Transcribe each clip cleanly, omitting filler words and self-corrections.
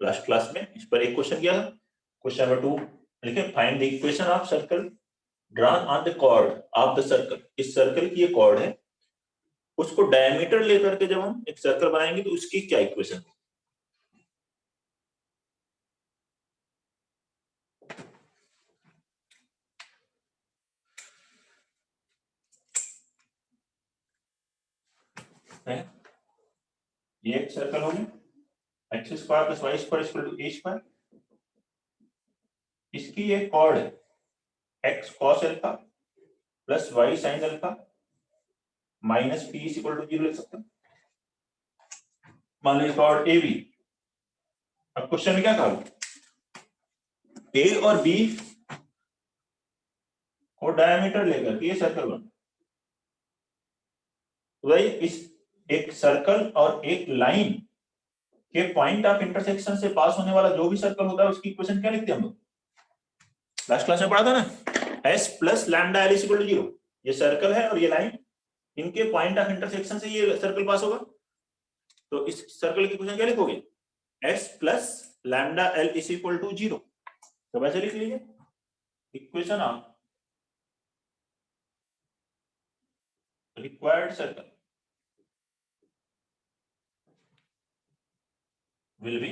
Last class में इस पर एक क्वेश्चन किया था। क्वेश्चन नंबर 2 लिखे, find the equation of circle drawn on the chord of the circle. इस सर्कल की ये कॉर्ड है, उसको डायमीटर लेकर के जब हम एक सर्कल बनाएंगे तो उसकी क्या इक्वेशन है? ये एक सर्कल हो गया, x square plus Y square equal to a square. इसकी ये कॉर्ड है x cos alpha plus Y sine alpha minus P is equal to 0 लिख सकते हैं। मान लीजिए कॉर्ड ए बी। अब क्वेश्चन में क्या कहा, ए और बी को डायमीटर लेकर के ये सर्कल बना। तो भाई इस एक सर्कल और एक लाइन के पॉइंट ऑफ इंटरसेक्शन से पास होने वाला जो भी सर्कल होता है उसकी इक्वेशन क्या लिखते हैं हम लोग? लास्ट क्लास में पढ़ा था ना, S plus lambda L equal to 0। ये सर्कल है और ये लाइन, इनके पॉइंट ऑफ इंटरसेक्शन से ये सर्कल पास होगा, तो इस सर्कल की इक्वेशन क्या लिखोगे? S plus lambda L is equal to 0। तो वैसे लिख लीजिए equation of required circle will be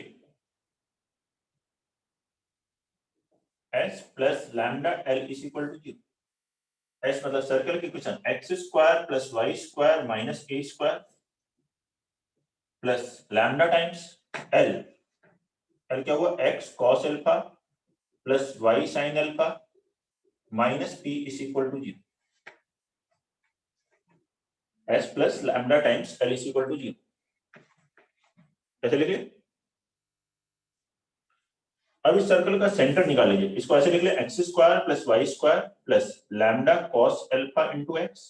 s plus lambda l is equal to 0। s मतलब सर्कल की equation X square plus Y square minus ए square plus lambda times L. L क्या हुआ? X cos alpha plus Y sine alpha minus P is equal to 0। S plus lambda times L is equal to 0। कैसे लिखे? अब इस circle का centre निकाल लीजिए। इसको ऐसे लिख ले, x square plus Y square plus lambda cos alpha into x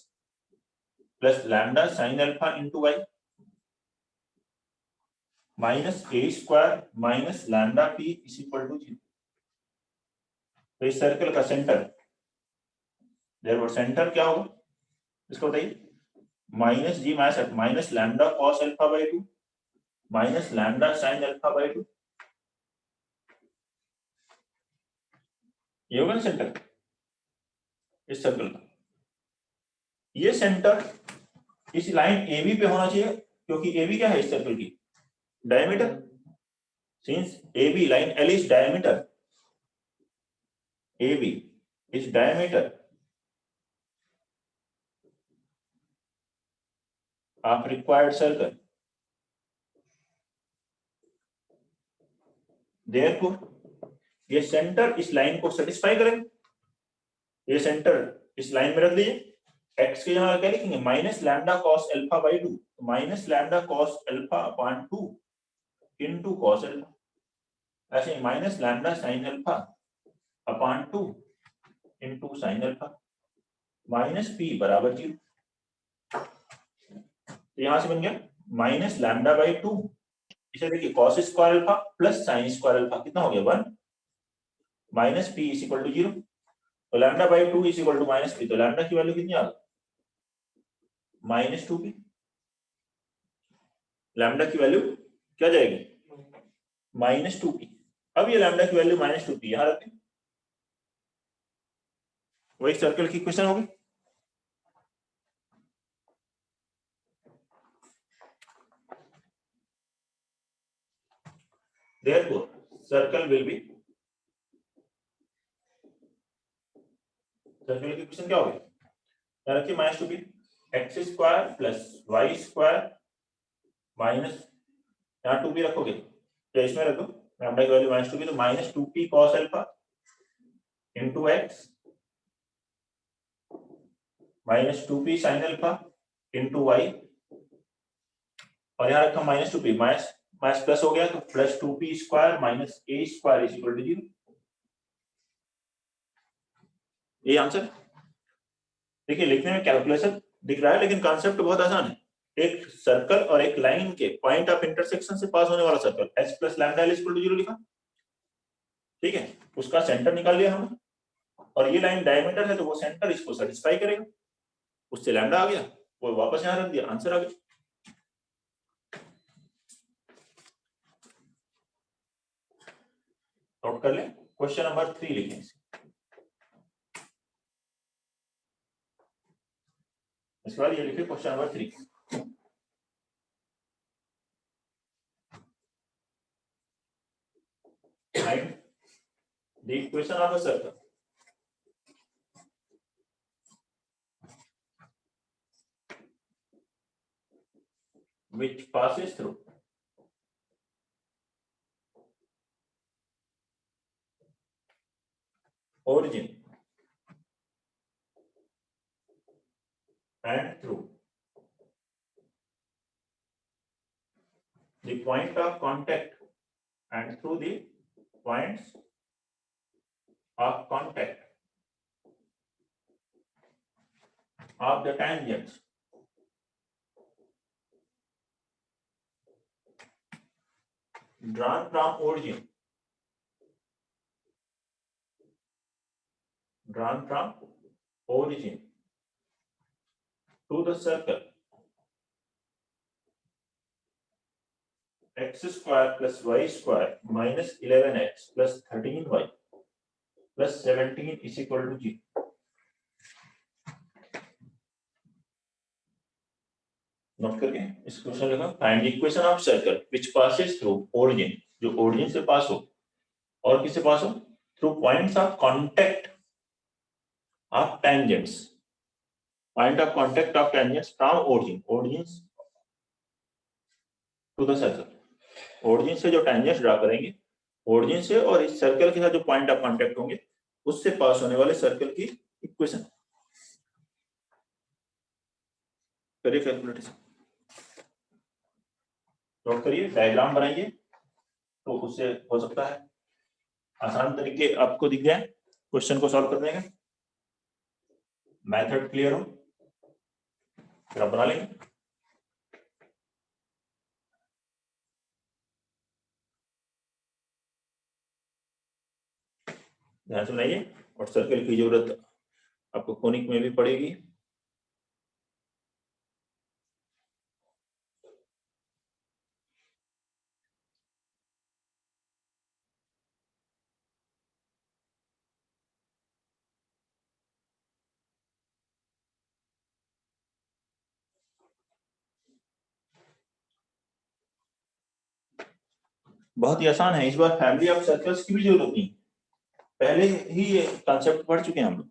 plus lambda sine alpha into y minus A square minus lambda p is equal to 0। तो इस सर्कल का सेंटर, देयरफॉर सेंटर क्या होगा इसको बताइए? Minus g minus lambda cos alpha by 2 minus lambda sine alpha by 2। ये होगा ना सेंटर इस सर्कल का। ये सेंटर इस लाइन AB पे होना चाहिए, क्योंकि AB क्या है इस सर्कल की? Diameter. Since AB line L is diameter, AB is diameter of required circle, therefore ये सेंटर इस लाइन को सेटिस्फाई करेगा। ये सेंटर इस लाइन में रख दीजिए। एक्स के जगह क्या लिखेंगे? Minus lambda cos alpha by 2 minus lambda cos alpha upon 2 into cos alpha. ऐसे minus lambda sine alpha upon 2 into sine alpha minus P बराबर 0। तो यहां से बन गया माइनस लैम्डा बाई 2। इसे देखिए cos square alpha plus sine square alpha कितना हो गया? 1 minus P is equal to 0। तो lambda by 2 is equal to minus p, तो लैम्डा की वैल्यू कितनी आ गई? Minus 2p। लैम्डा की वैल्यू क्या जाएगी? Minus 2p। अब ये लैम्डा की वैल्यू माइनस 2p यहां रखें, वही सर्कल की इक्वेशन होगी। Therefore, circle will be, circle की इक्वेशन क्या होगी? यहाँ रखिए minus 2p, x square plus Y square minus, यहाँ 2p रखोगे तो इसमें रखो लैम्डा की वैल्यू माइनस 2p, तो minus 2p cos alpha into x minus 2p sine alpha into y, और यहाँ रखा minus 2p, minus minus plus हो गया तो plus 2p square minus a square is equal to 0। ये आंसर। देखिए लिखने में कैलकुलेशन दिख रहा है लेकिन कॉन्सेप्ट बहुत आसान है। एक सर्कल और एक लाइन के पॉइंट ऑफ इंटरसेक्शन से पास होने वाला circle S plus lambda L equal to 0 लिखा, ठीक है, उसका सेंटर निकाल लिया हमने, और ये लाइन डायमीटर है तो वो सेंटर इसको सेटिस्फाई करेगा, उससे लैम्डा आ गया, वो वापस यहाँ रख दिया, आंसर आ गया। कर ले, क्वेश्चन नंबर 3 लिखें। इसके बाद ये लिखे question number 3। Find the equation of a circle which passes through origin and through the point of contact and through the points of contact of the tangents drawn from origin to the circle x square plus y square minus 11x plus 13y plus 17 is equal to 0। Note करके इस question लिखा, find the equation of circle which passes through origin, जो origin से pass हो और किससे pass हो, through points of contact of tangents, point of contact of tangents from origin to the circle. Origin से जो टेंजेंट्स ड्रा करेंगे, origin से और इस सर्कल के साथ जो पॉइंट ऑफ कांटेक्ट होंगे उससे पास होने वाले सर्कल की इक्वेशन करिए कैलकुलेटर। नोट करिए, डायग्राम बनाइए तो उससे हो सकता है आसान तरीके आपको दिख जाए क्वेश्चन को सॉल्व करने का। मेथड क्लियर हो फिर आप बना लेंगे। ध्यान से बनाइए, और सर्कल की जरूरत आपको कोनिक में भी पड़ेगी। बहुत ही आसान है, इस बार फैमिली ऑफ सर्कल्स की भी जरूरत नहीं, पहले ही ये कॉन्सेप्ट पढ़ चुके हैं हम लोग।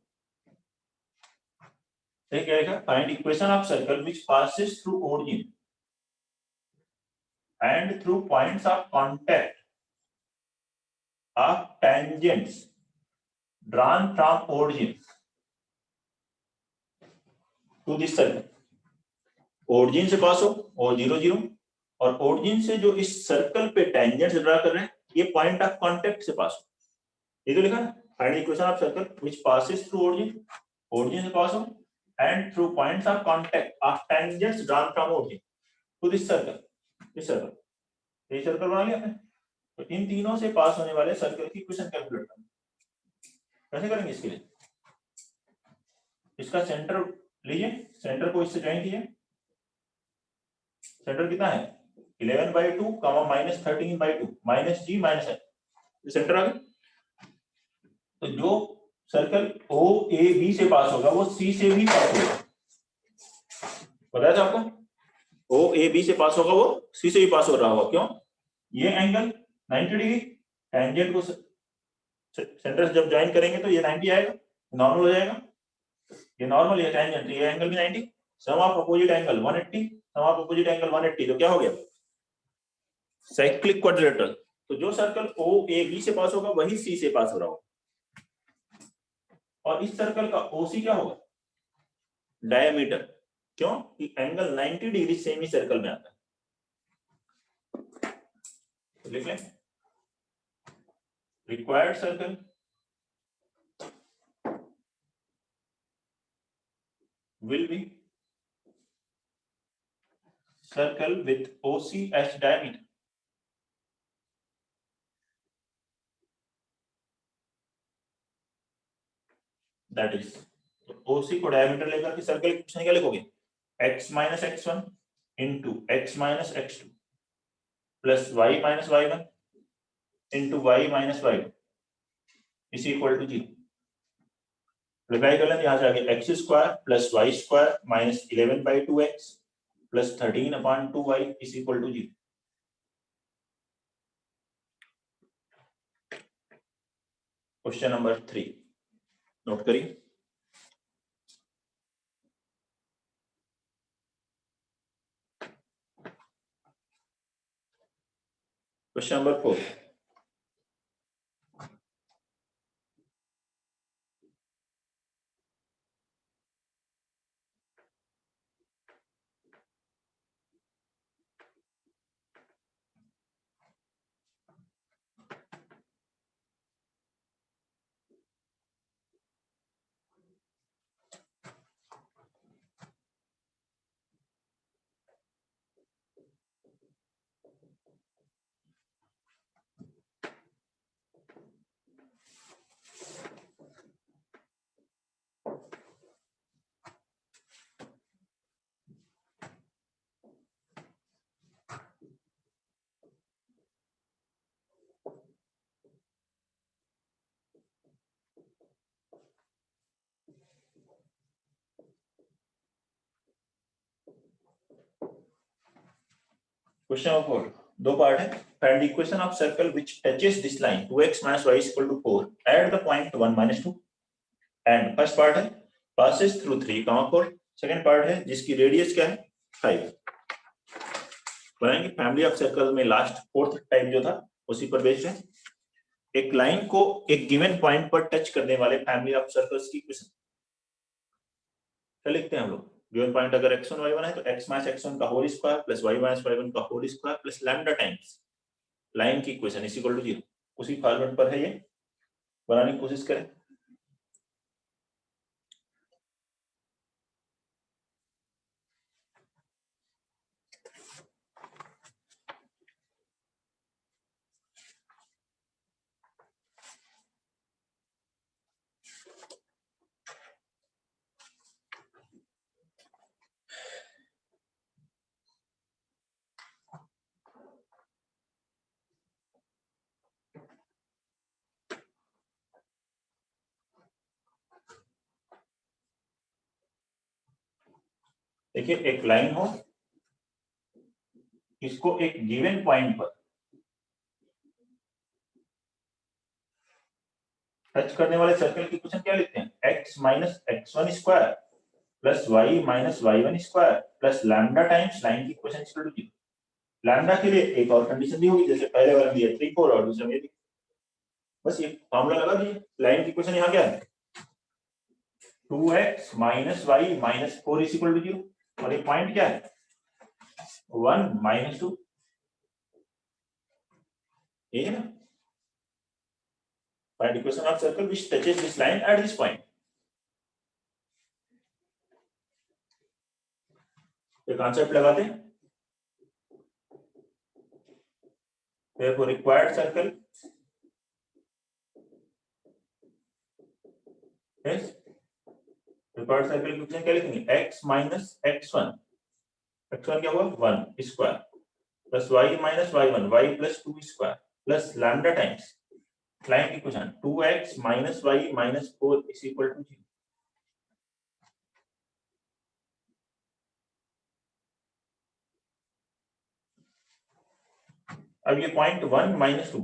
क्या लिखा, find equation of circle which passes through origin and through points of contact of tangents drawn from origin to this circle. Origin से पास हो और 0 0, और ओरिजिन से जो इस सर्कल पे टेंजेंट्स ड्रा कर रहे हैं ये पॉइंट ऑफ कांटेक्ट से पास हो। ये तो लिखा है, find equation of circle which passes through origin, origin से पास हो and through points of contact of tangents drawn from origin to this circle. This circle, ये सर्कल बना लिया आपने, तो इन तीनों से पास होने वाले सर्कल की इक्वेशन कैलकुलेट करना। कैसे करेंगे इसके लिए, इसका सेंटर लीजिए, सेंटर को इससे ज्वाइन कीजिए। सेंटर कितना है 11/2 minus 13/2 minus g minus h, centre आ गया। तो जो सर्कल ओ ए बी से पास होगा वो सी से भी पास होगा, बताया था आपको। ओ ए बी से पास होगा वो सी से भी पास हो रहा होगा, क्यों, ये एंगल 90 डिग्री, टेंजेंट को सेंटर से जब ज्वाइन करेंगे तो ये 90 आएगा, नॉर्मल हो जाएगा, ये नॉर्मल, ये टेंजेंट, ये एंगल भी 90, sum of opposite angle 180, sum of opposite angle 180, तो क्या हो गया, साइक्लिक क्वाड्रिलेटरल। तो जो सर्कल ओ ए बी से पास होगा वही सी से पास हो रहा होगा, और इस सर्कल का ओसी क्या होगा, डायमीटर, क्यों कि एंगल 90 डिग्री सेम ही सर्कल में आता है। तो लिख लें, required circle will be circle with OC as diameter, that is OC को डायमीटर लेकर के सर्कल की क्या लिखोगे, x minus x1 into x minus x2 plus y minus y1 into y minus y2 is equal to 0। Simplify कर लें, यहाँ से आगे x square plus y square minus 11/2x plus 13/2y is equal to 0। Question number 3 note करिए। Question number 4, question number 4 दो part है। Find the equation of circle which touches this line 2x - y = 4 at the point 1 - 2 and first part है passes through 3, 4। Second part है जिसकी radius क्या है 5। बनाएंगे family of circle में लास्ट फोर्थ टाइप जो था उसी पर बेस्ड है। एक लाइन को एक गिवन पॉइंट पर टच करने वाले फैमिली ऑफ सर्कल्स की इक्वेशन क्या लिखते हैं हम लोग। गिवन पॉइंट अगर x1 y1 है तो x - x1 का whole square plus y - y1 का whole square plus lambda times line की इक्वेशन इज इक्वल टू 0। उसी फॉर्मेट पर है ये, बनाने की कोशिश करें। देखिए एक लाइन हो, इसको एक गिवन पॉइंट पर टच करने वाले सर्कल की इक्वेशन क्या लिखते हैं, x - x1 square plus y - y1 square plus lambda times line की इक्वेशन इक्वल टू 0। लैम्डा के लिए एक और कंडीशन दी होगी, जैसे पहले वाला दिया 3 4 और दूसरे में दी। बस ये फार्मूला लगा दीजिए। लाइन की इक्वेशन यहाँ क्या है 2x - y - 4 is equal to 0 और ये पॉइंट क्या है 1 - 2, ये है ना। Find equation of circle which touches this line at this point. ये कॉन्सेप्ट लगाते हैं। therefore required circle is required circle की इक्वेशन क्या लिखेंगे x - x1 क्या हुआ 1 square plus y - y1 y + 2 square plus lambda times line की equation 2x - y - 4 is equal to 0। अब ये पॉइंट 1 - 2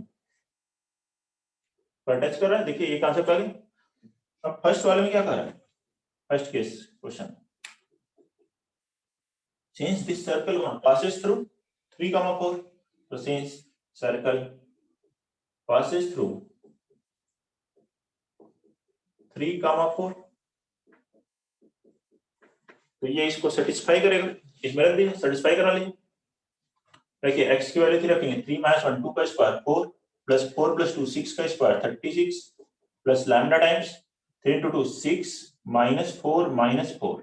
पर टच कर रहा है। देखिए ये कॉन्सेप्ट आ गया। अब फर्स्ट वाले में क्या कर रहा है, first case question since this circle one passes through 3, 4 so since circle passes through 3, 4 तो ये इसको सेटिस्फाई करेगा। इसमें रख दीजिए, सेटिस्फाई करा लीजिए। देखिए x की वैल्यू रखेंगे 3 - 1 2 का स्क्वायर 4 प्लस 4 + 2 6 का square 36 plus lambda times 3 × 2 6 - 4 - 4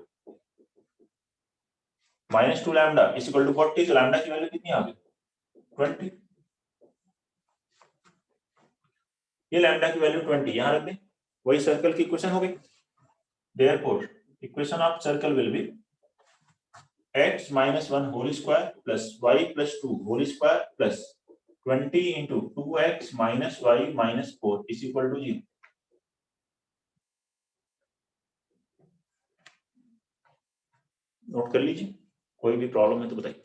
-2 lambda is equal to 40। तो लैम्डा की वैल्यू कितनी आ गई 20। ये लैम्डा की वैल्यू 20 यहां रख दें, वही सर्कल की इक्वेशन हो गई। Therefore equation of circle will be x - 1 whole square plus y + 2 whole square plus 20 × 2x - y - 4 is equal to 0। Note कर लीजिए, कोई भी प्रॉब्लम है तो बताइए।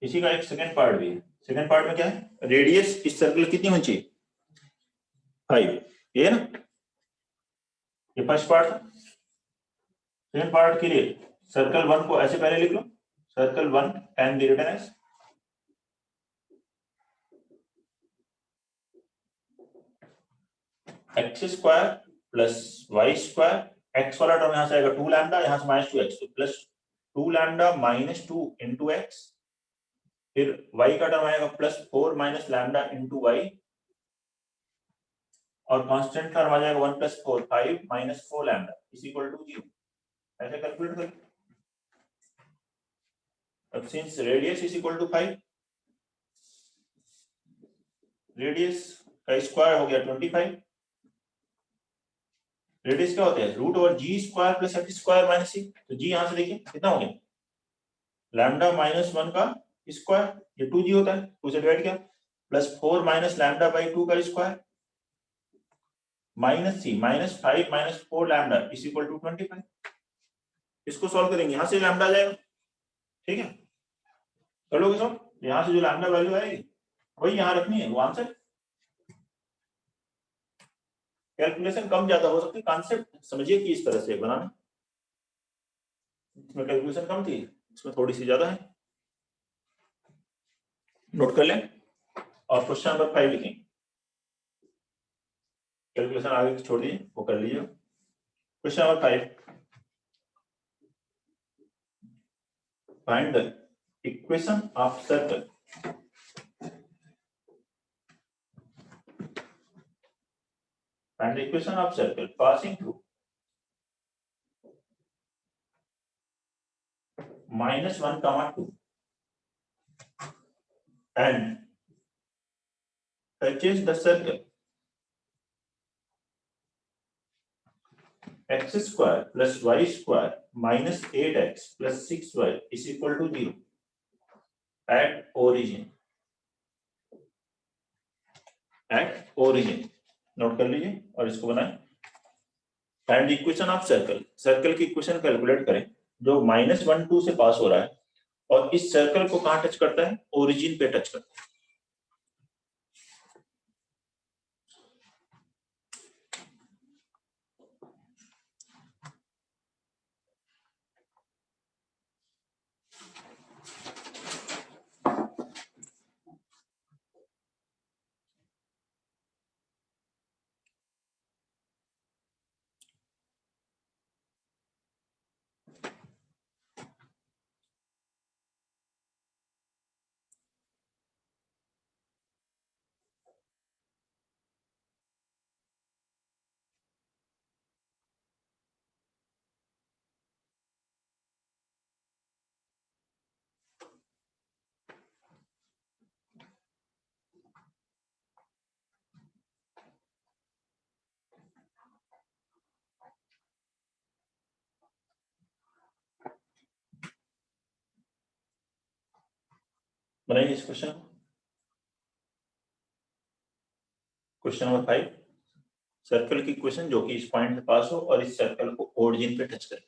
इसी का एक सेकंड पार्ट भी है। सेकंड पार्ट में क्या है, रेडियस इस सर्कल कितनी होनी चाहिए, 5, ये ना, ये फर्स्ट पार्ट था। सेकंड पार्ट के लिए सर्कल 1 को ऐसे पहले लिख लो, circle 1 can be written as x square plus Y square, x वाला टर्म यहां से आएगा 2 लैम्डा, यहां से माइनस 2 एक्स, तो plus 2 lambda minus 2 into x, फिर y का टर्म आएगा plus 4 minus lambda into y, और कांस्टेंट टर्म आ जाएगा 1 plus 4 5 minus 4 lambda is equal to 0। ऐसे कैलकुलेट कर, अब since radius is equal to 5, radius का स्क्वायर हो गया 25, रेडियस क्या होता है root over g square plus x square minus c, तो जी यहां से देखिए कितना हो गया, लैम्डा माइनस 1 का स्क्वायर, ये 2g होता है, 2 से डिवाइड किया, प्लस 4 माइनस लैम्डा बाई 2 का square minus c minus 5 minus 4 lambda is equal to 25। इसको सॉल्व करेंगे, यहां से लैम्डा आ जाएगा, ठीक है, कर लोगे सॉल्व, यहां से जो लैम्डा वैल्यू आएगी वही यहां रखनी है, वो आंसर। कैलकुलेशन कम ज्यादा हो सकती है, कॉन्सेप्ट समझिए कि इस तरह से बनाना, इसमें कैलकुलेशन कम थी, इसमें थोड़ी सी ज्यादा है, नोट कर लें और क्वेश्चन नंबर 5 लिखें, कैलकुलेशन आगे छोड़ दिए वो कर लीजिए। Question number 5, find the equation of circle and the equation of circle passing through minus 1 comma 2 and touches the circle x square plus y square minus 8x plus 6y is equal to 0 at origin, note कर लीजिए और इसको बनाएं। Find the equation of circle, circle की equation calculate करें जो -1 2 से pass हो रहा है और इस सर्कल को कहां टच करता है, ओरिजिन पे टच करता है। बनाइए इस क्वेश्चन, क्वेश्चन नंबर 5, सर्कल की इक्वेशन जो कि इस पॉइंट से पास हो और इस सर्कल को ओरिजिन पे टच करे।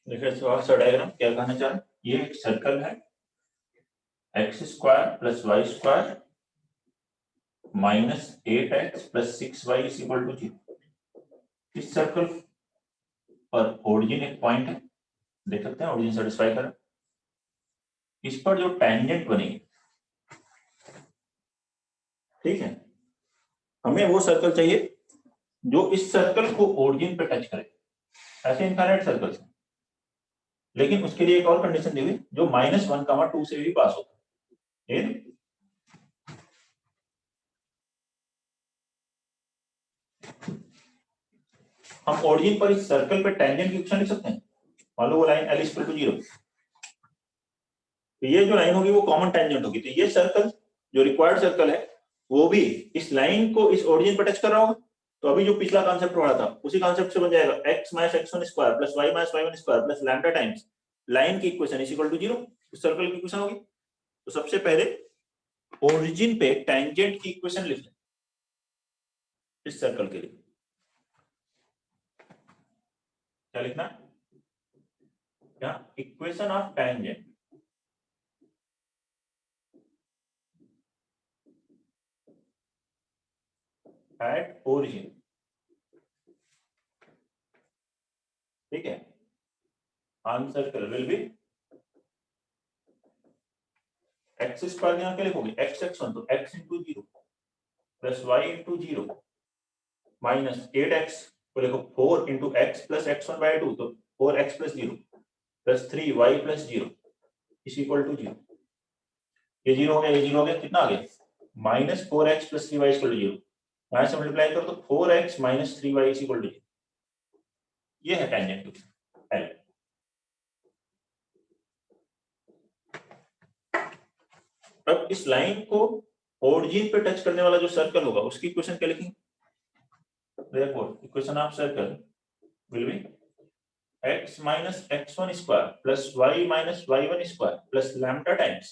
देखिए थोड़ा सा डायग्राम क्या कहना चाह रहा है, ये एक सर्कल है x square plus Y square minus 8x plus 6y is equal to 0। इस सर्कल पर ओरिजिन एक पॉइंट है, देख सकते हैं ओरिजिन सेटिस्फाई कर, इस पर जो टेंजेंट बनेगी, ठीक है, हमें वो सर्कल चाहिए जो इस सर्कल को ओरिजिन पे टच करे, ऐसे इनफाइनाइट सर्कल्स हैं, लेकिन उसके लिए एक और कंडीशन दी हुई जो -1 कमा 2 से भी पास होता है, हम ओरिजिन पर इस सर्कल पे टेंजेंट की इक्वेशन लिख सकते हैं। मान लो वो लाइन L इक्वल टू 0, तो ये जो लाइन होगी वो कॉमन टेंजेंट होगी, तो ये सर्कल जो रिक्वायर्ड सर्कल है वो भी इस लाइन को इस ओरिजिन पर टच कर रहा होगा। तो अभी जो पिछला कॉन्सेप्ट पढ़ा था उसी कॉन्सेप्ट से बन जाएगा x minus x1 square plus y minus y1 square plus lambda times line की इक्वेशन इज इक्वल टू 0, इस सर्कल की इक्वेशन होगी। तो सबसे पहले ओरिजिन पे टेंजेंट की इक्वेशन लिख लें इस सर्कल के लिए। क्या लिखना है? क्या equation of tangent at origin, ठीक है। On circle will B x square, यहाँ क्या लिखोगे एक्स x1, तो x into 0 plus y into 0 minus 8x को लिखो 4 into x plus x1 bye 2, तो 4x plus 0 plus 3y plus 0 is equal to 0। ये 0 हो गया, ये 0 हो गया, कितना आ गया minus 4x plus 3y equal to 0। यहाँ से मल्टीप्लाई करो तो 4x minus 3y is equal to 0। ये है टेंजेंट L। अब इस लाइन को ओरिजिन पे टच करने वाला जो सर्कल होगा उसकी इक्वेशन क्या लिखेंगे? Therefore, equation of circle will be x minus x1 square plus y minus y1 square plus lambda times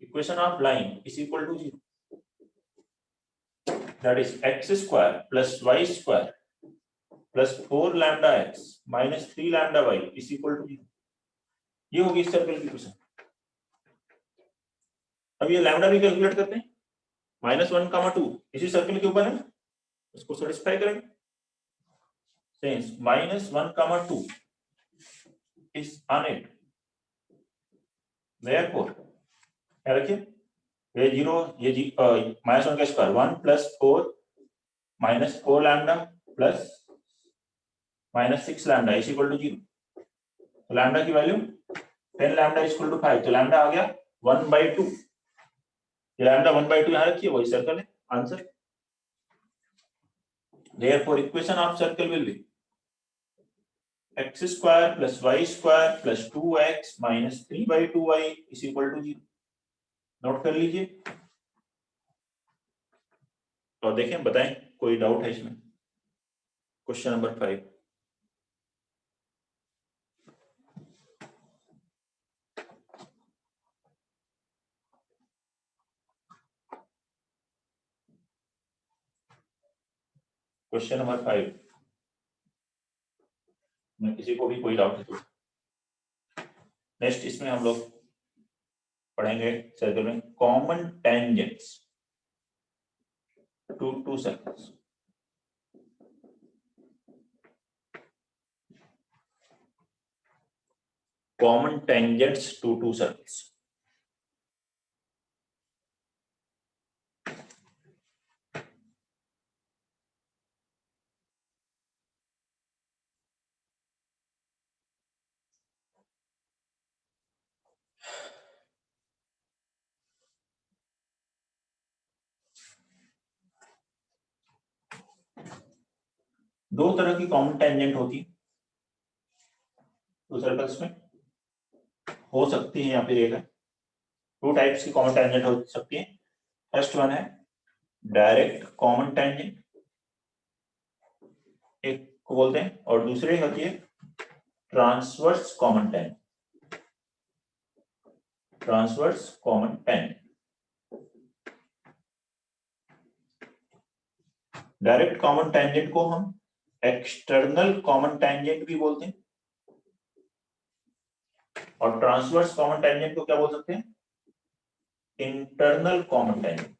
equation of line is equal to 0. That is x square plus y square plus 4 lambda x minus 3 lambda y is equal to 0. ये होगी इस circle की equation. अब ये lambda भी calculate करते हैं, -1, 2 इसी सर्कल के ऊपर है, इसको सेटिस्फाई करेंगे। Since -1, 2 is on it, therefore क्या रखिए ये 0, ये -1 का square 1 plus 4 minus 4 lambda plus -6 lambda is equal to 0। तो लैम्डा की value 10 lambda is equal to 5, तो लैम्डा आ गया 1/2। ये लैम्डा 1/2 यहाँ रखिए, वही सर्कल है answer. Therefore equation of circle will be x square plus y square plus 2x minus 3/2y is equal to 0। Note कर लीजिए और देखें, बताएं कोई डाउट है इसमें। Question number 5। क्वेश्चन नंबर 5 में किसी को भी कोई डाउट है तो नेक्स्ट इसमें हम लोग पढ़ेंगे सर्कल में common tangents to two circles. Common tangents to two circles. दो तरह की कॉमन टेंजेंट होती है टू सर्कल्स में, हो सकती है या फिर एक है। टू टाइप्स की कॉमन टेंजेंट हो सकती है। फर्स्ट वन है डायरेक्ट कॉमन टेंजेंट, एक को बोलते हैं, और दूसरी होती है transverse common tangent. Transverse common tangent. Direct common tangent को हम एक्सटर्नल कॉमन टेंजेंट भी बोलते हैं, और ट्रांसवर्स कॉमन टेंजेंट को क्या बोल सकते हैं? Internal common tangent.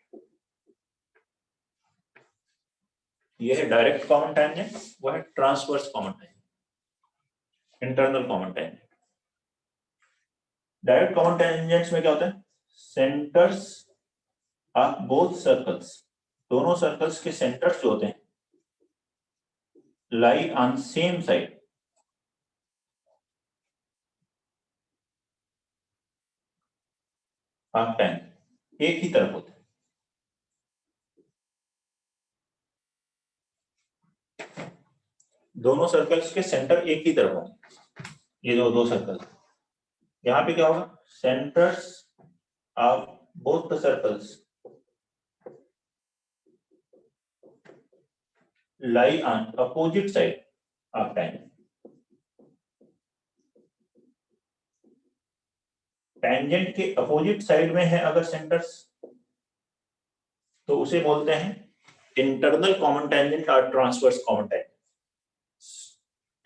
ये है डायरेक्ट कॉमन टेंजेंट, वो है transverse common tangent, internal common tangent. Direct common tangents में क्या होता है? सेंटर्स ऑफ बोथ सर्कल्स, दोनों सर्कल्स के सेंटर्स जो होते हैं lie on same side. Of ten एक ही तरफ होते हैं। दोनों सर्कल्स के सेंटर एक ही तरफ होंगे, ये जो दो सर्कल, यहाँ पे क्या होगा, centres of both the circles lie on opposite side of tangent. Tangent के अपोजिट साइड में है अगर सेंटर्स, तो उसे बोलते हैं इंटरनल कॉमन टेंजेंट और transverse common tangent.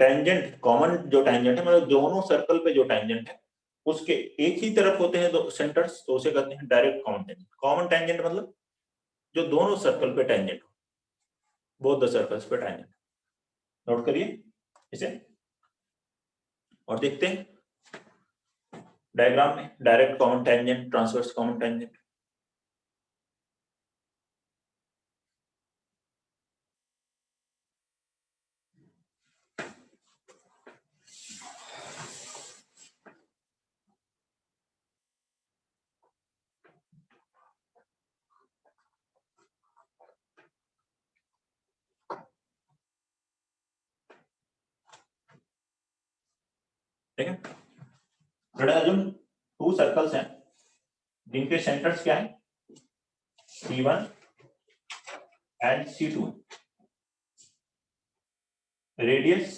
Tangent common जो टेंजेंट है, मतलब दोनों सर्कल पे जो टेंजेंट है उसके एक ही तरफ होते हैं दो सेंटर्स, तो उसे कहते हैं direct common tangent. Common tangent मतलब जो दोनों सर्कल पे टेंजेंट हो, बोथ द सर्कल्स पे टेंजेंट। नोट करिए इसे और देखते हैं डायग्राम में, direct common tangent, transverse common tangent. ठीक है, टू सर्कल्स हैं जिनके सेंटर्स क्या है, C1 and C2, radius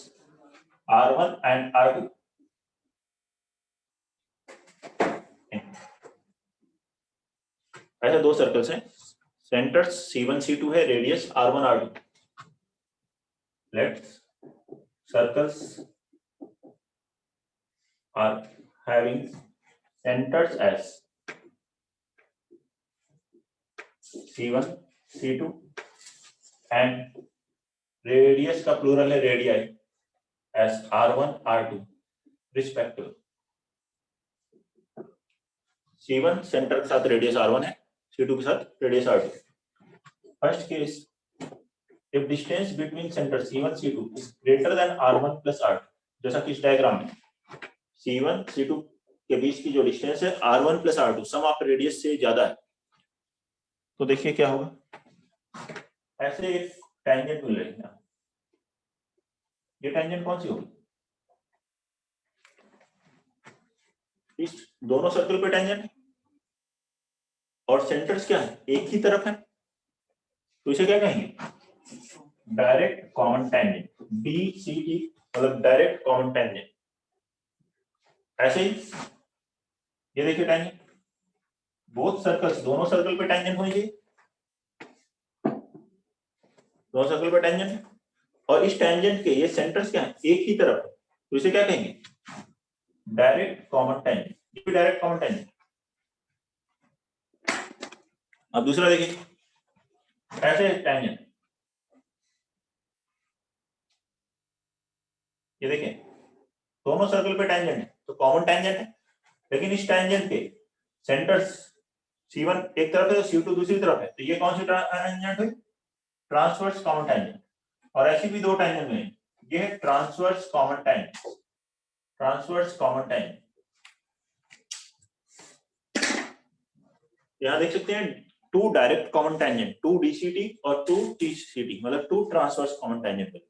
R1 and R2। ऐसे दो सर्कल्स हैं, सेंटर्स C1 C2 है, radius R1 R2। Let's circles are having centers as C1 C2 and radius का प्लूरल है radii as R1 R2 respective. C1 centre के साथ radius R1 है, C2 के साथ radius R2। First case, if distance between center C1 C2 is greater than R1 plus R2, जैसा कि इस डायग्राम में C1 C2 के बीच की जो डिस्टेंस है R1 plus R2 some of radius से ज्यादा है, तो देखिए क्या होगा। ऐसे एक टेंजेंट मिल रही है, ये टेंजेंट कौन सी होगी, इस दोनों सर्कल पे टेंजेंट है और सेंटर्स क्या है, एक ही तरफ है, तो इसे क्या कहेंगे, डायरेक्ट कॉमन टेंजेंट, DCT मतलब डायरेक्ट कॉमन टेंजेंट। ऐसे ही ये देखिए टेंजेंट, बोथ सर्कल्स, दोनों सर्कल पे टेंजेंट होनी चाहिए, दोनों सर्कल पे टेंजेंट है और इस टेंजेंट के ये सेंटर्स क्या है, एक ही तरफ है, तो इसे क्या कहेंगे, डायरेक्ट कॉमन टेंजेंट। ये भी डायरेक्ट कॉमन टेंजेंट। अब दूसरा देखिए, ऐसे टेंजेंट, ये देखिए दोनों सर्कल पे टेंजेंट है तो कॉमन टेंजेंट है, लेकिन इस टेंजेंट के सेंटर्स C1 एक तरफ है तो C2 दूसरी तरफ है, तो ये कौन सी टेंजेंट हुई, ट्रांसवर्स कॉमन टेंजेंट। और ऐसी भी दो टेंजेंट हुई, ये है transverse common tangent, transverse common tangent. यहां देख सकते हैं two direct common tangent, two DCT और टू TCT, मतलब टू ट्रांसवर्स कॉमन टेंजेंट।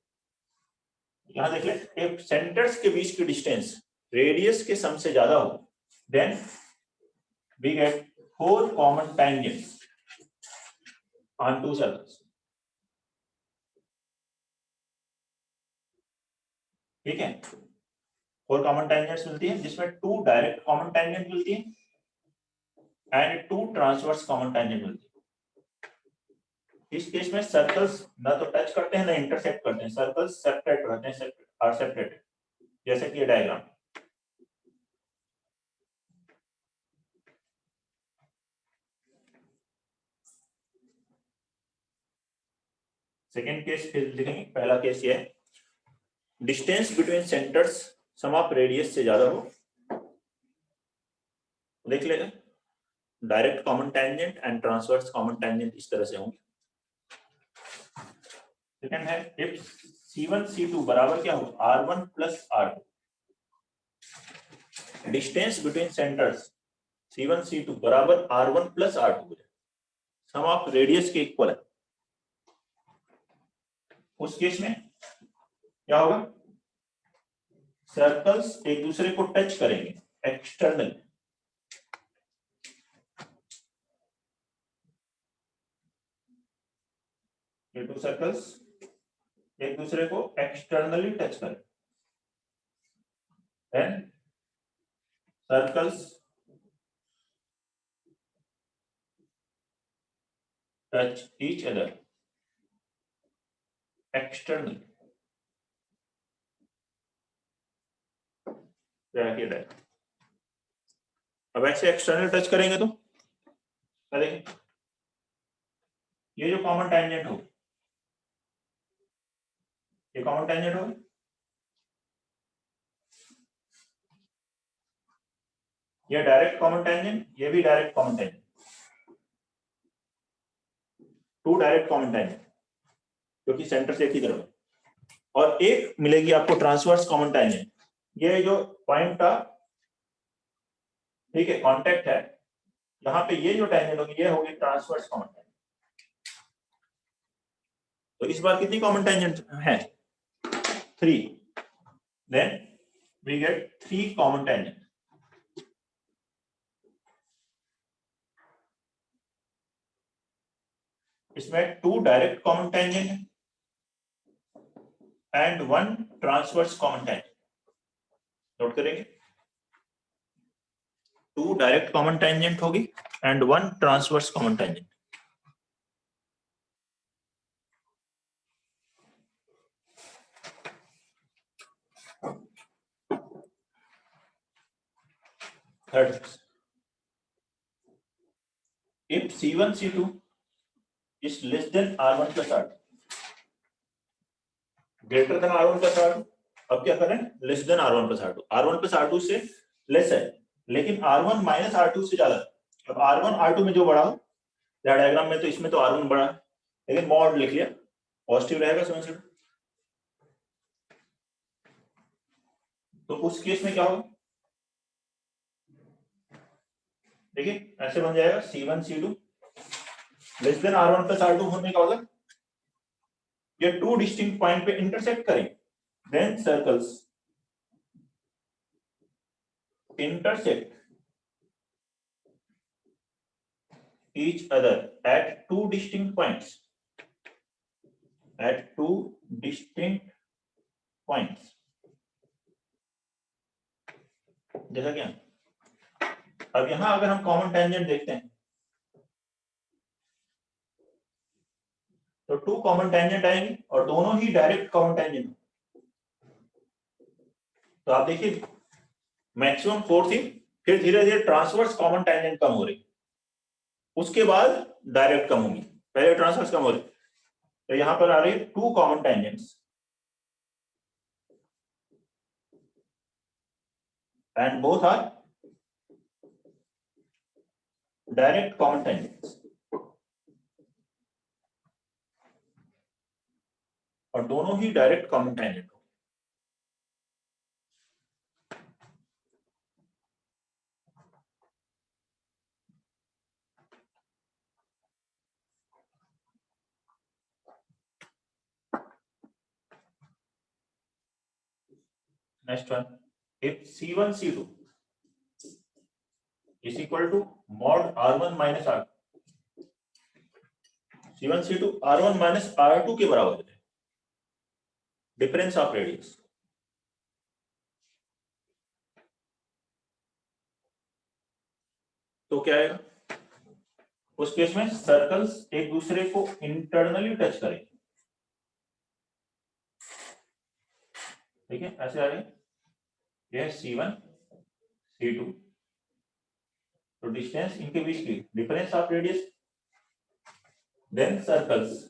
यहां देख ले, if सेंटर्स के बीच की डिस्टेंस रेडियस के सम से ज्यादा हो, then we get 4 common tangents on two circles. ठीक है, 4 कॉमन टेंजेंट्स मिलती है जिसमें 2 डायरेक्ट कॉमन टेंजेंट मिलती है एंड 2 ट्रांसवर्स कॉमन टेंजेंट मिलती है। इस केस में सर्कल्स ना तो टच करते हैं ना इंटरसेक्ट करते हैं, सर्कल्स सेपरेट रहते हैं, आर सेपरेटेड, जैसे कि ये डायग्राम। सेकेंड केस फिर लिखेंगे, पहला केस ये है, distance between centres sum of radius से ज्यादा हो, देख लेगा direct common tangent and transverse common tangent इस तरह से होंगे। सेकंड है, इफ C1 C2 बराबर क्या हो, R1 plus R2, distance between centres C1 C2 बराबर R1 प्लस R2 हो जाए, सम ऑफ रेडियस के इक्वल है, उस केस में क्या होगा, सर्कल्स एक दूसरे को टच करेंगे एक्सटर्नल, ये टू सर्कल्स एक दूसरे को एक्सटर्नली टच करें, then circles touch each other external, bracket है। अब ऐसे एक्सटर्नल टच करेंगे तो करेंगे, ये जो कॉमन टेंजेंट हो, ये कॉमन टेंजेंट हो, ये डायरेक्ट कॉमन टेंजेंट, ये भी direct common tangent, two direct common tangent क्योंकि सेंटर से एक ही तरफ है। और एक मिलेगी आपको ट्रांसवर्स कॉमन टेंजेंट, ये जो पॉइंट का ठीक है कांटेक्ट है, यहाँ पे ये जो टेंजेंट होगी ये होगी ट्रांसवर्स कॉमन टेंजेंट। तो इस बार कितनी कॉमन टेंजेंट है, 3, then we get 3 common tangent. इसमें 2 direct common tangent and 1 transverse common tangent, note करेंगे, 2 डायरेक्ट कॉमन टेंजेंट होगी and 1 transverse common tangent. Third, if C1 C2 is less than R1 plus R2, greater than R1 plus R2, अब क्या करें, less than R1 plus R2, R1 plus R2 से less है लेकिन R1 minus R2 से ज्यादा। अब R1 R2 में जो बड़ा हो, डायग्राम में तो इसमें तो R1 बड़ा है लेकिन मॉड लिख लिया, पॉजिटिव रहेगा समझ लो। तो उस केस में क्या होगा, देखिए ऐसे बन जाएगा C1 C2 less than R1 plus R2 होने का मतलब ये 2 डिस्टिंक्ट पॉइंट पे इंटरसेक्ट करें, then circles intersect each other at 2 distinct points, at 2 distinct points। जैसा क्या, अब यहां अगर हम कॉमन टेंजेंट देखते हैं तो 2 कॉमन टेंजेंट आएंगे और दोनों ही डायरेक्ट कॉमन टेंजेंट। तो आप देखिए मैक्सिमम 4 थी, फिर धीरे धीरे ट्रांसवर्स कॉमन टेंजेंट कम हो रही, उसके बाद डायरेक्ट कम होगी, पहले ट्रांसवर्स कम हो रही, तो यहां पर आ रही है 2 common tangents and both are direct common tangents, और दोनों ही direct common tangent. Next one, if C1 C2 is equal to mod R1 minus R2, C1 C2 R1 minus R2 के बराबर है, डिफरेंस ऑफ रेडियस, तो क्या आएगा, उस केस में सर्कल्स एक दूसरे को इंटरनली टच करेंगे, ठीक है ऐसे आएगा, यह C1 C2, तो डिस्टेंस इनके बीच की difference of radius, then circles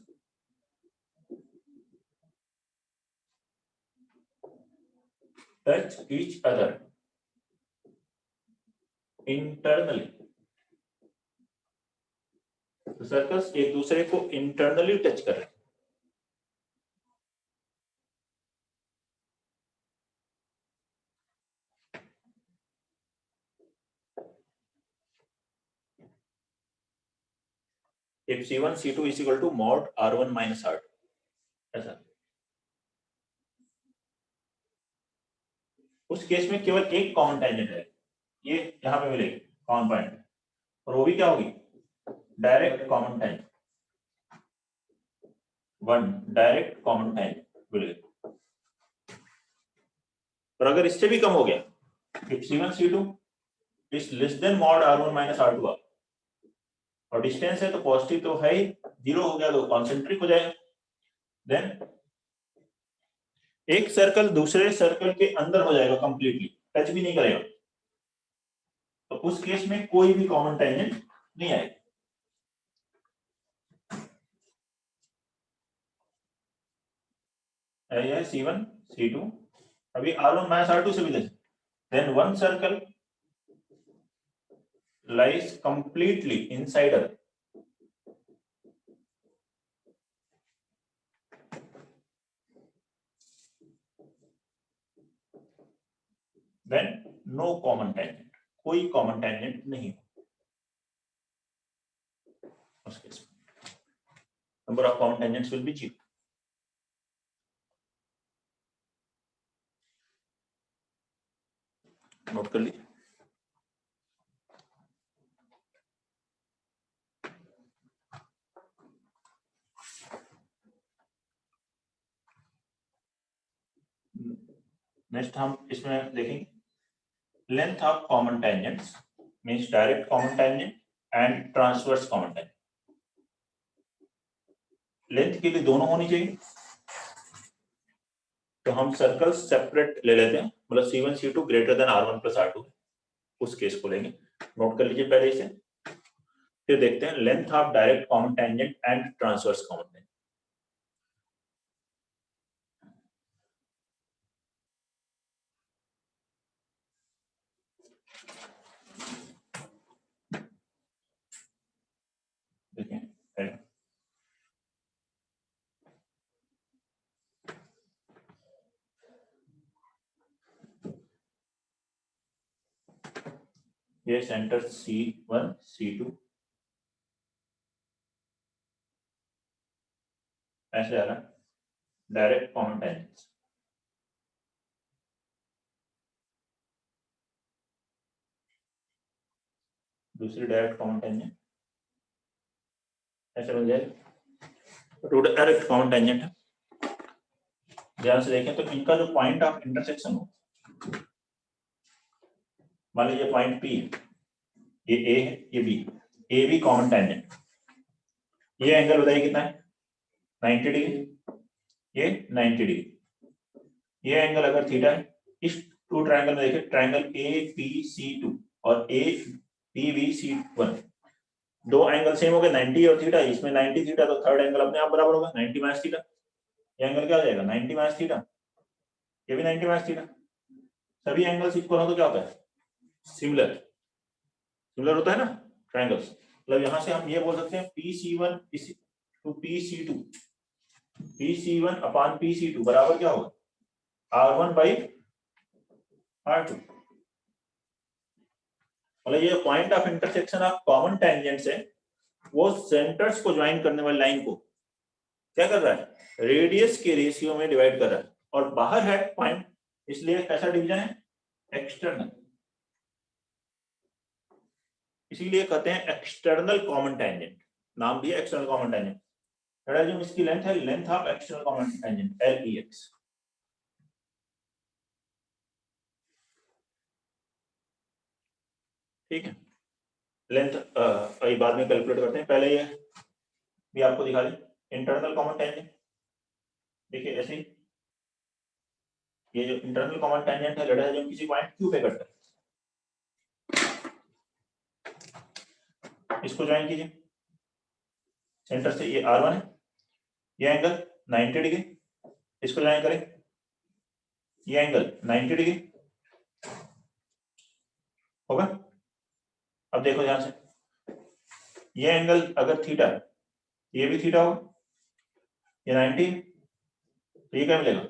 touch each other internally, तो सर्कल्स एक दूसरे को इंटरनली टच कर रहे हैं। If C1 C2 is equal to mod R1 minus R2, ऐसा उस केस में केवल एक कॉमन टेंजेंट है, ये यहाँ पे मिलेगी कॉमन पॉइंट, और वो भी क्या होगी, direct common tangent, one direct common tangent मिलेगी। और अगर इससे भी कम हो गया, if C1 C2 is less than mod R1 minus R2 और डिस्टेंस है तो पॉजिटिव तो है ही, जीरो हो गया तो कॉन्सेंट्रिक हो जाएगा, देन एक सर्कल दूसरे सर्कल के अंदर हो जाएगा कंप्लीटली, टच भी नहीं करेगा, तो उस केस में कोई भी कॉमन टेंजेंट नहीं आएगा। है C1 C2, अभी R1 माइनस R2 से भी ले, then one circle lies completely inside other, then no common tangent, कोई common tangent नहीं उस केस में, number of common tangents will be 0। Note कर लीजिए। नेक्स्ट हम इसमें देखेंगे length of common tangents means direct common tangent and transverse common tangent. Length के लिए दोनों होनी चाहिए, तो हम सर्कल सेपरेट ले लेते हैं, मतलब C1 C2 greater than R1 plus R2, उस केस को लेंगे। नोट कर लीजिए पहले इसे, फिर देखते हैं length of direct common tangent and transverse common tangent. देखें ये सेंटर C1 C2 ऐसे आ रहा है, डायरेक्ट कॉमन टेंजेंट्स, दूसरी डायरेक्ट कॉमन टेंजेंट ऐसे बन जाएगा, टू डायरेक्ट कॉमन टेंजेंट है। ध्यान से देखें तो इनका जो पॉइंट ऑफ इंटरसेक्शन हो, मान लीजिए पॉइंट P है, ये A है, ये B, A B common tangent, ये एंगल बताइए कितना है, 90 डिग्री, ये 90 डिग्री, ये एंगल अगर थीटा है, इस टू ट्रायंगल में देखिए ट्रायंगल APC2 और APBC1, दो एंगल सेम हो गए 90 और थीटा, इसमें 90 थीटा तो थर्ड एंगल अपने आप बराबर होगा 90 माइनस थीटा, ये एंगल क्या हो जाएगा 90 माइनस थीटा, ये भी 90 माइनस थीटा, सभी एंगल्स इक्वल हो तो क्या होता है, सिमिलर, सिमिलर होता है ना ट्रायंगल्स, मतलब यहां से हम ये बोल सकते हैं PC1 to PC2, PC1 upon PC2 बराबर क्या होगा R1 बाई R2, मतलब ये point of intersection of common tangents है, वो सेंटर्स को ज्वाइन करने वाली लाइन को क्या कर रहा है, रेडियस के रेशियो में डिवाइड कर रहा है, और बाहर है पॉइंट, इसलिए कैसा डिवीजन है, एक्सटर्नल, इसीलिए कहते हैं एक्सटर्नल कॉमन टेंजेंट, नाम भी है एक्सटर्नल कॉमन टेंजेंट। जो इसकी लेंथ है, length of external common tangent LEX। ठीक है, लेंथ बाद में कैलकुलेट करते हैं, पहले ये भी आपको दिखा दें इंटरनल कॉमन टेंजेंट। देखिए ऐसे ही ये जो इंटरनल कॉमन टेंजेंट है लड़ा है जो किसी पॉइंट Q पे कटता है, इसको ज्वाइन कीजिए सेंटर से, ये R1 है, ये एंगल 90 डिग्री, इसको ज्वाइन करें, ये एंगल 90 डिग्री होगा। अब देखो ध्यान से, ये एंगल अगर थीटा है, ये भी थीटा होगा, ये 90, तो ये क्या मिलेगा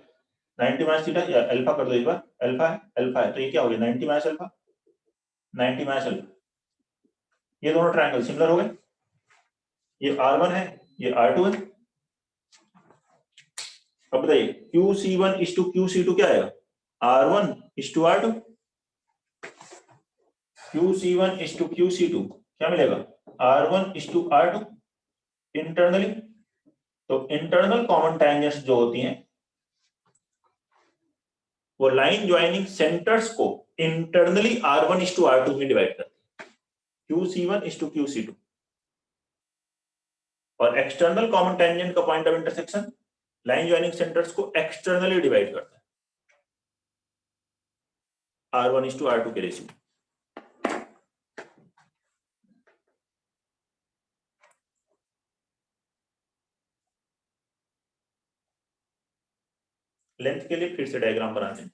90 माइनस थीटा, या अल्फा कर दो एक बार, अल्फा है तो ये क्या हो गया 90 माइनस अल्फा, 90 माइनस अल्फा, ये दोनों ट्रायंगल सिमिलर हो गए, ये R1 है, ये R2 है। अब बताइए QC1 इस टू QC2 क्या आएगा, R1 is to R2, QC1 is to QC2, क्या मिलेगा? R1 is to R2 internally. तो इंटरनल कॉमन टेंजेंट्स जो होती हैं वो लाइन ज्वाइनिंग सेंटर्स को internally R1 is to R2 में डिवाइड करती है, QC1 is to QC2। और एक्सटर्नल कॉमन टेंजेंट का point of intersection line joining centres को एक्सटर्नली डिवाइड करता है, R1 is to R2 के रेशियो। लेंथ के लिए फिर से डायग्राम बनाते हैं।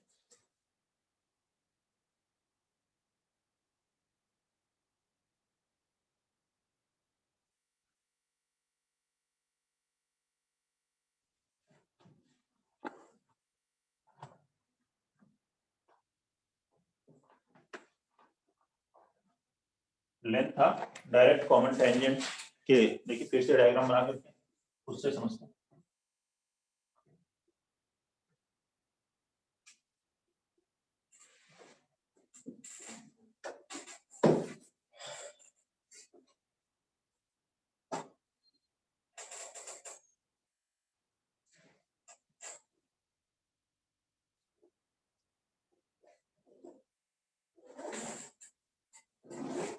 लेंथ था डायरेक्ट कॉमन टेंजेंट के, देखिए फिर से डायग्राम बना करके उससे समझते हैं।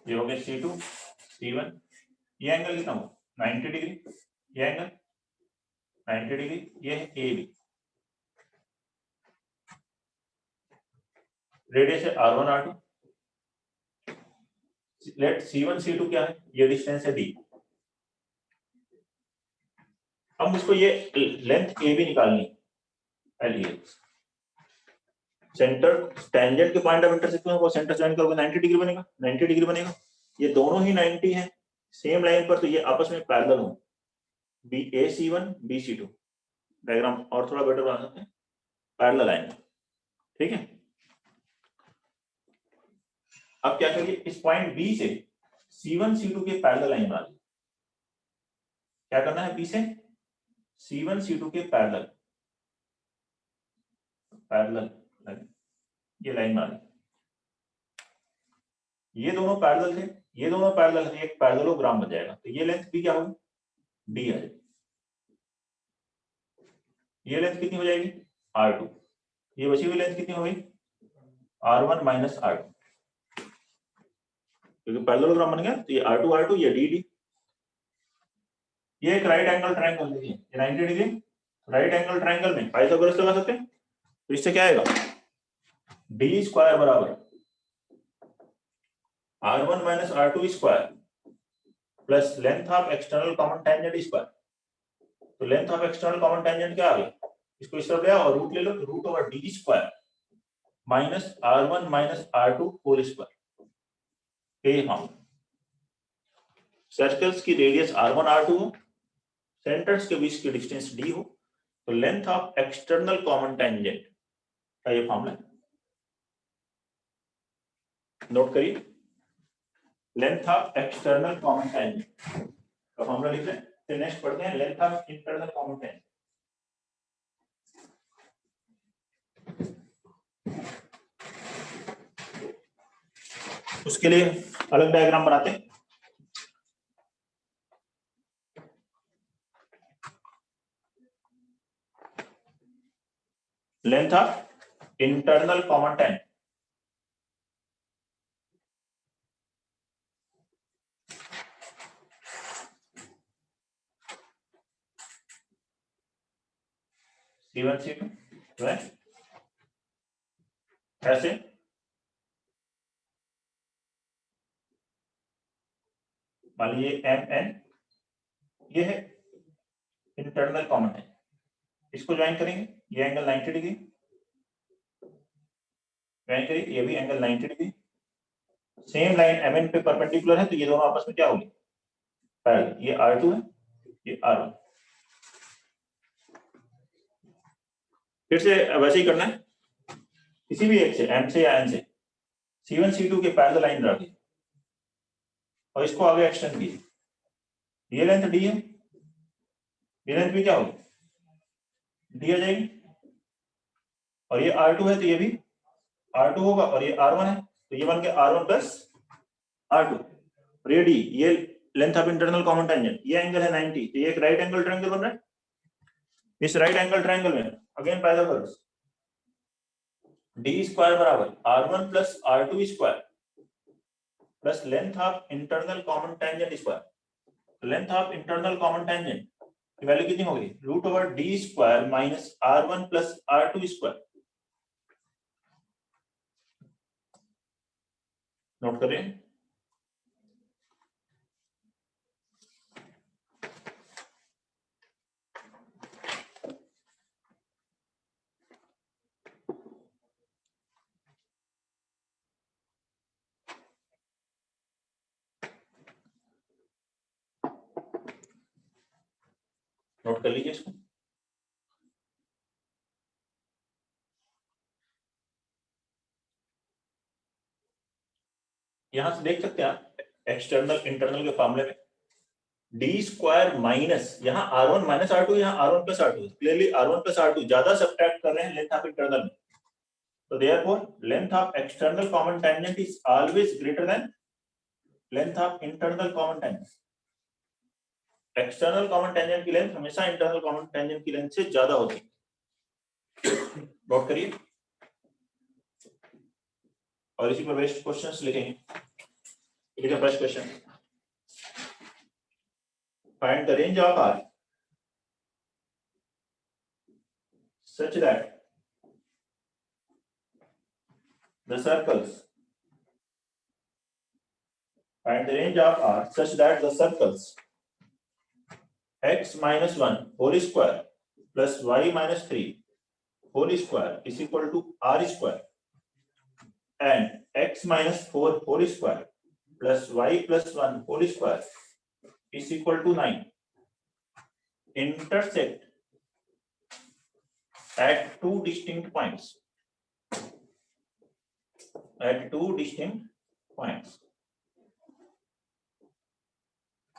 ये हो गया C2 C1, ये एंगल कितना हो 90 डिग्री, ये एंगल 90 डिग्री, ये है AB, रेडियस है R1 R2, late C1 C2 क्या है, ये डिस्टेंस है D। अब मुझको ये लेंथ AB निकालनी है, सेंटर टेंजेंट के पॉइंट ऑफ इंटरसेक्शन को सेंटर ज्वाइन करोगे 90 डिग्री बनेगा, 90 डिग्री बनेगा। ये दोनों ही 90 है सेम लाइन पर, तो ये आपस में पैरेलल हो, BAC1 BC2। डायग्राम और थोड़ा बेटर बना सकते हैं, पैरेलल लाइन, ठीक है। अब क्या करिए, इस पॉइंट B से C1 C2 के पैरेलल लाइन बना लीजिए। क्या करना है, B से C1 C2 के पैरेलल लाइन, ये लाइन बना ली। ये दोनों पैरेलल थे, ये दोनों पैरेलल थे, एक पैरेललोग्राम बन जाएगा। तो ये लेंथ भी क्या होगी, D है। ये लेंथ कितनी हो जाएगी, R2। ये बची हुई लेंथ कितनी हो गई, R1 माइनस R2, क्योंकि पैरेललोग्राम बन गया। तो ये R2 R2, ये D D। ये एक राइट एंगल ट्रायंगल है, ये 90 डिग्री राइट एंगल ट्रायंगल में पाइथागोरस लगा सकते हैं। तो इससे क्या आएगा, D स्क्वायर बराबर R1 minus R2 square plus length of external common tangent square. तो length of external common tangent क्या आ गया, इसको इस तरफ ले आओ और रूट ले लो, root over D square minus R1 minus R2 whole square. ये हम सर्कल्स की रेडियस R1 R2 हो, सेंटर्स के बीच की डिस्टेंस D हो, तो length of external common tangent का ये फॉर्मूला है, नोट करिए। Length of external common tangent का फॉर्मूला लिख रहे हैं। फिर नेक्स्ट पढ़ते हैं length of internal common tangent. उसके लिए अलग डायग्राम बनाते हैं। Length of internal common tangent, C1 C2 है ऐसे, मान लीजिए MN, ये है इंटरनल कॉमन टेंजेंट, इसको ज्वाइन करेंगे, ये एंगल 90 डिग्री ज्वाइन करिए, ये भी angle 90 degree, same line MN पे परपेंडिकुलर है, तो ये दोनों आपस में क्या होगी, पैरेलल। ये R2 है, ये R1। फिर से वैसे ही करना है, किसी भी एक से M से या N से C1 C2 के पैरेलल लाइन ड्रा कीजिए और इसको आगे एक्सटेंड कीजिए। ये लेंथ D है, ये लेंथ भी क्या होगी, D आ जाएगी। और ये R2 है तो ये भी R2 होगा, और ये R1 है तो ये बन गया R1 प्लस R2। और ये D, ये length of internal common tangent, ये एंगल है 90, तो ये एक राइट एंगल ट्रायंगल बन रहा है। इस राइट एंगल ट्रायंगल में अगेन पाइथागोरस, D स्क्वायर बराबर R1 plus R2 square plus length of internal common tangent square. Length of internal common tangent की वैल्यू कितनी होगी, root over D square minus R1 plus R2 square. Note करें, note कर लीजिए इसको। यहां से देख सकते हैं आप एक्सटर्नल इंटरनल के फॉर्मूले में D स्क्वायर माइनस यहाँ R1 माइनस R2, यहाँ R1 plus R2, clearly R1 plus R2 ज्यादा सब्ट्रैक्ट कर रहे हैं लेंथ ऑफ इंटरनल में, तो therefore length of external common tangent is always greater than length of internal common tangent. External common tangent की length हमेशा internal common tangent की length से ज्यादा होती है। नोट करिए और इसी पर बेस्ड क्वेश्चंस लिखेंगे। लिखिए first question, find the range of R such that the circles, find the range of R such that the circles x minus 1 whole square plus y minus 3 whole square is equal to R square and x minus 4 whole square plus y plus 1 whole square is equal to 9 intersect at two distinct points. At two distinct points.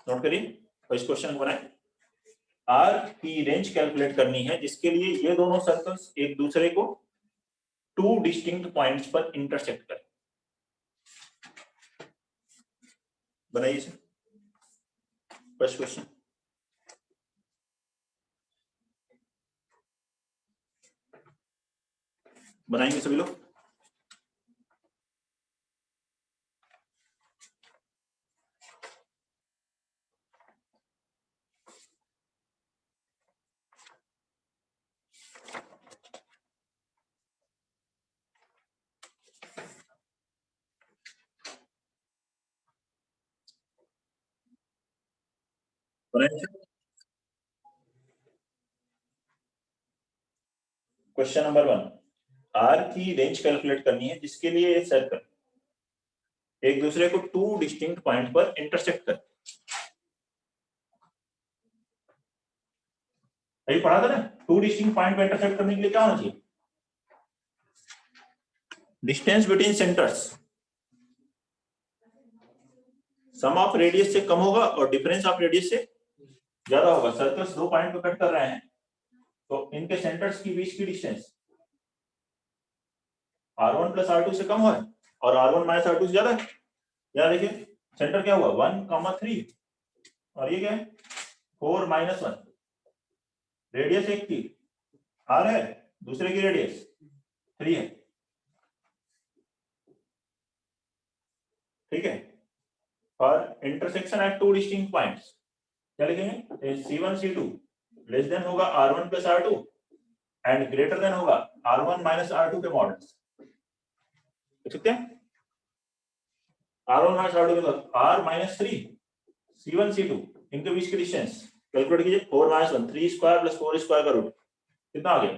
Note करिए और इस question को बनाएं। R की range calculate करनी है जिसके लिए ये दोनों सर्कल्स एक दूसरे को टू डिस्टिंक्ट पॉइंट्स पर इंटरसेक्ट करें। बनाइए इसे, फर्स्ट क्वेश्चन। बनाएंगे सभी लोग। क्वेश्चन नंबर 1, R की रेंज कैलकुलेट करनी है जिसके लिए ये सर्कल एक दूसरे को टू डिस्टिंक्ट पॉइंट पर इंटरसेक्ट कर। अभी पढ़ा था ना, टू डिस्टिंक्ट पॉइंट पर इंटरसेक्ट करने के लिए क्या होना चाहिए, distance between centres sum of radius से कम होगा और डिफरेंस ऑफ रेडियस से ज्यादा होगा। सर्कल्स दो पॉइंट पर कट कर रहे हैं तो इनके सेंटर्स की बीच की डिस्टेंस R1 प्लस R2 से कम है और R1 माइनस R2 से ज्यादा है। यहाँ देखिए सेंटर क्या हुआ 1,3 और ये क्या है 4-1। रेडियस एक की R है, दूसरे की रेडियस 3 है, ठीक है। For intersection at two distinct points क्या लिखेंगे, C1 C2 लेस देन होगा R1 plus R2 and greater than होगा R1 माइनस R2 के मॉडल्स देख सकते हैं। R1 माइनस R2 के मतलब R माइनस 3 C1 C2 इनके बीच की डिस्टेंस कैलकुलेट कीजिए, 4-1 3 स्क्वायर प्लस 4 स्क्वायर का रूट कितना आ गया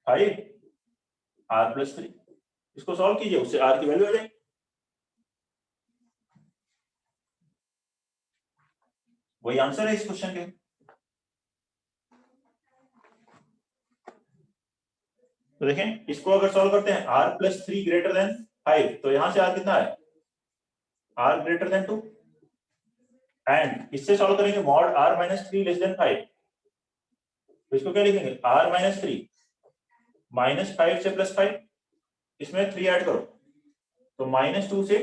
5 R प्लस 3। इसको सॉल्व कीजिए, उससे R की वैल्यू आ जाएगी। वही आंसर है इस क्वेश्चन के। तो देखें इसको अगर सॉल्व करते हैं R प्लस 3 ग्रेटर देन 5 तो यहां से R कितना है R ग्रेटर देन 2 एंड इससे सॉल्व करेंगे mod R minus 3 less than 5 तो इसको क्या लिखेंगे R माइनस 3 -5 से +5, इसमें 3 ऐड करो तो -2 से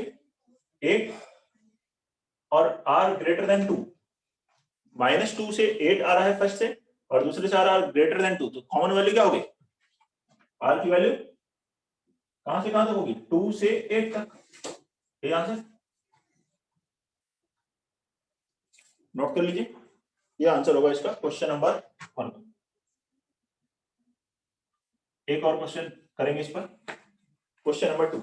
8 और r ग्रेटर देन 2। -2 से 8 आ रहा है फर्स्ट से और दूसरे से आ रहा है ग्रेटर देन 2, तो कॉमन वैल्यू क्या होगी? r की वैल्यू कहां से कहां तक होगी? 2 से 8 तक। ये आंसर नोट कर लीजिए, ये आंसर होगा इसका क्वेश्चन नंबर 1। एक और क्वेश्चन करेंगे इस पर, question number 2।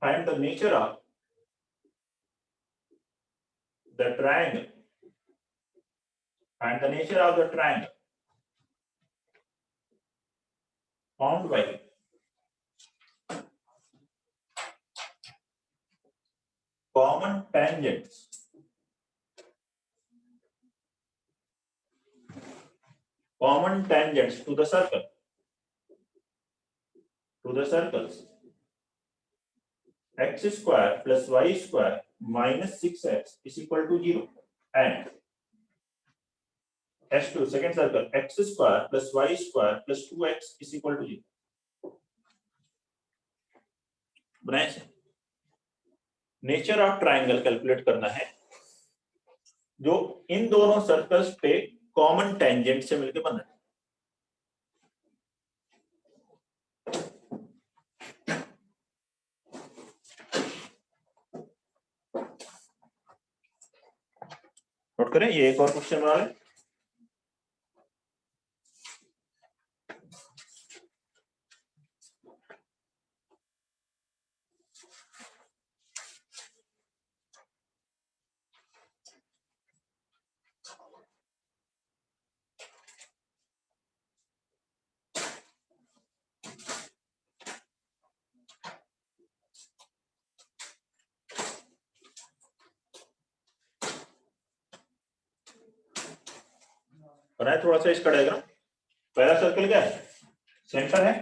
Find the nature of the triangle, find the nature of the triangle formed by common tangents to the circle, to the circles x square plus y square minus 6x is equal to 0 and S2 second circle x square plus y square plus 2x is equal to 0। बनाए से nature of triangle calculate करना है जो इन दोनों circles पे common tangent से मिलकर बन रहा है। नोट करें, ये एक और क्वेश्चन बना लें। बनाए थोड़ा सा इसका डायग्राम। पहला सर्कल क्या है? सेंटर है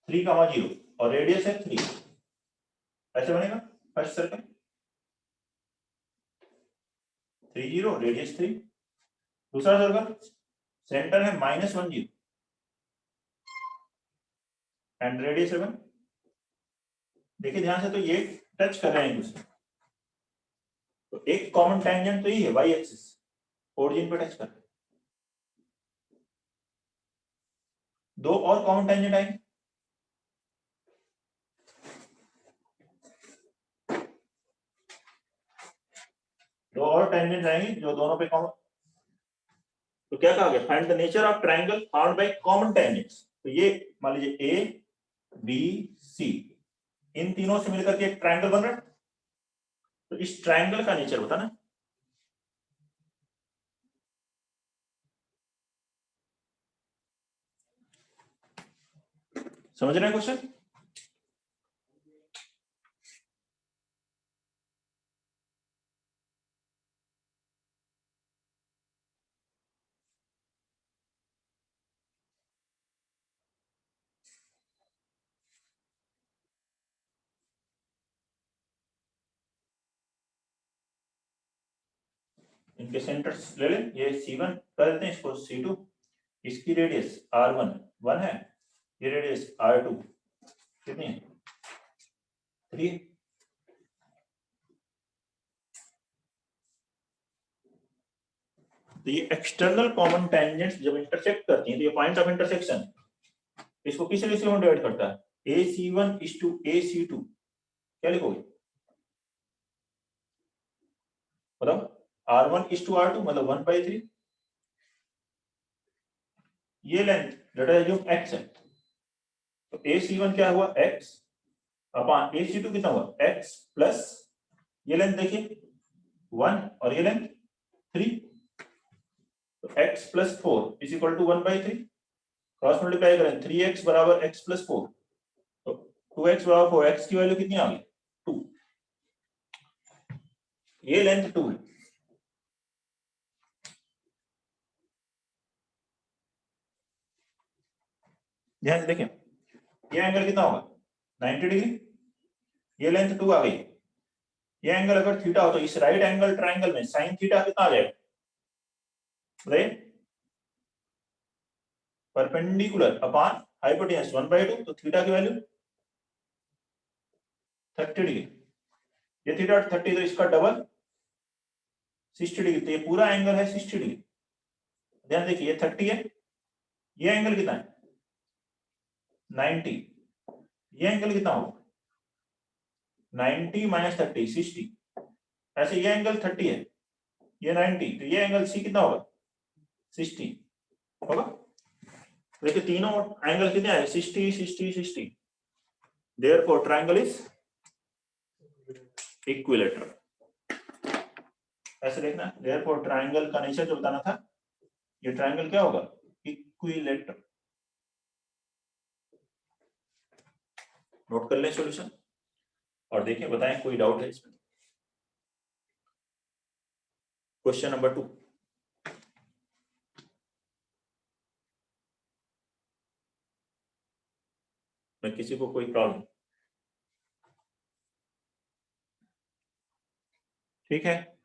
3,0 और रेडियस है 3, ऐसे बनेगा फर्स्ट सर्कल 30 रेडियस 3। दूसरा सर्कल सेंटर है -10 एंड रेडियस 7। देखिए ध्यान से, तो ये टच कर रहे हैं एक दूसरे, तो एक कॉमन टेंजेंट तो ये है वाई एक्सिस, ओरिजिन पे टच कर रहे हैं। दो और कॉमन टेंजेंट आएंगे, दो और टेंजेंट आएंगे जो दोनों पे कॉमन। तो क्या कहा गया? Find the nature of triangle found by common tangents. तो ये मान लीजिए ए बी सी, इन तीनों से मिलकर के एक ट्राइंगल बन रहा है, तो इस ट्राइंगल का नेचर बताना। समझ रहे हैं क्वेश्चन? इनके सेंटर्स ले लें, ये C1 कर देते हैं, इसको C2, इसकी रेडियस R1 1 है, ये रेडियस R2 कितनी है? 3। तो ये एक्सटर्नल कॉमन टेंजेंट्स जब इंटरसेक्ट करती हैं तो ये पॉइंट ऑफ इंटरसेक्शन इसको किस रेशियो में डिवाइड करता है? AC1 is to AC2। क्या लिखोगे? बताओ। R1 is to R2 मतलब 1/3। ये length let us assume x है, तो AC1 क्या हुआ? x अपॉन AC2 कितना हुआ? x प्लस ये लेंथ देखिए 1 और ये लेंथ 3, तो x plus 4 is equal to 1/3। Cross multiply करें 3x बराबर x प्लस 4, तो 2x बराबर 4, x की वैल्यू कितनी आ गई? 2। ये लेंथ 2 है। ध्यान से देखें, ये एंगल कितना होगा? 90 डिग्री। ये लेंथ 2 आ गई। ये एंगल अगर थीटा हो तो इस राइट एंगल ट्रायंगल में साइन थीटा कितना आ जाएगा? बताइए, परपेंडिकुलर अपॉन हाइपोटेन्यूज 1/2, तो थीटा की वैल्यू 30 डिग्री, ये थीटा 30, तो इसका डबल 60 डिग्री, तो ये पूरा एंगल है 60 डिग्री। ध्यान देखिए, ये 30 है, ये एंगल कितना है 90, ये एंगल कितना होगा 90 माइनस 30 60, ऐसे ये एंगल 30 है, ये 90, तो ये एंगल सी कितना होगा 60 होगा। देखिए तीनों एंगल कितने आए 60 60 60, देयरफॉर ट्रायंगल इज इक्विलैटरल। ऐसे देखना, देयरफॉर ट्रायंगल का नेचर जो बताना था, ये ट्रायंगल क्या होगा इक्विलैटरल। नोट कर लें सॉल्यूशन और देखें, बताएं कोई डाउट है इसमें। क्वेश्चन नंबर 2, में किसी को कोई प्रॉब्लम? ठीक है,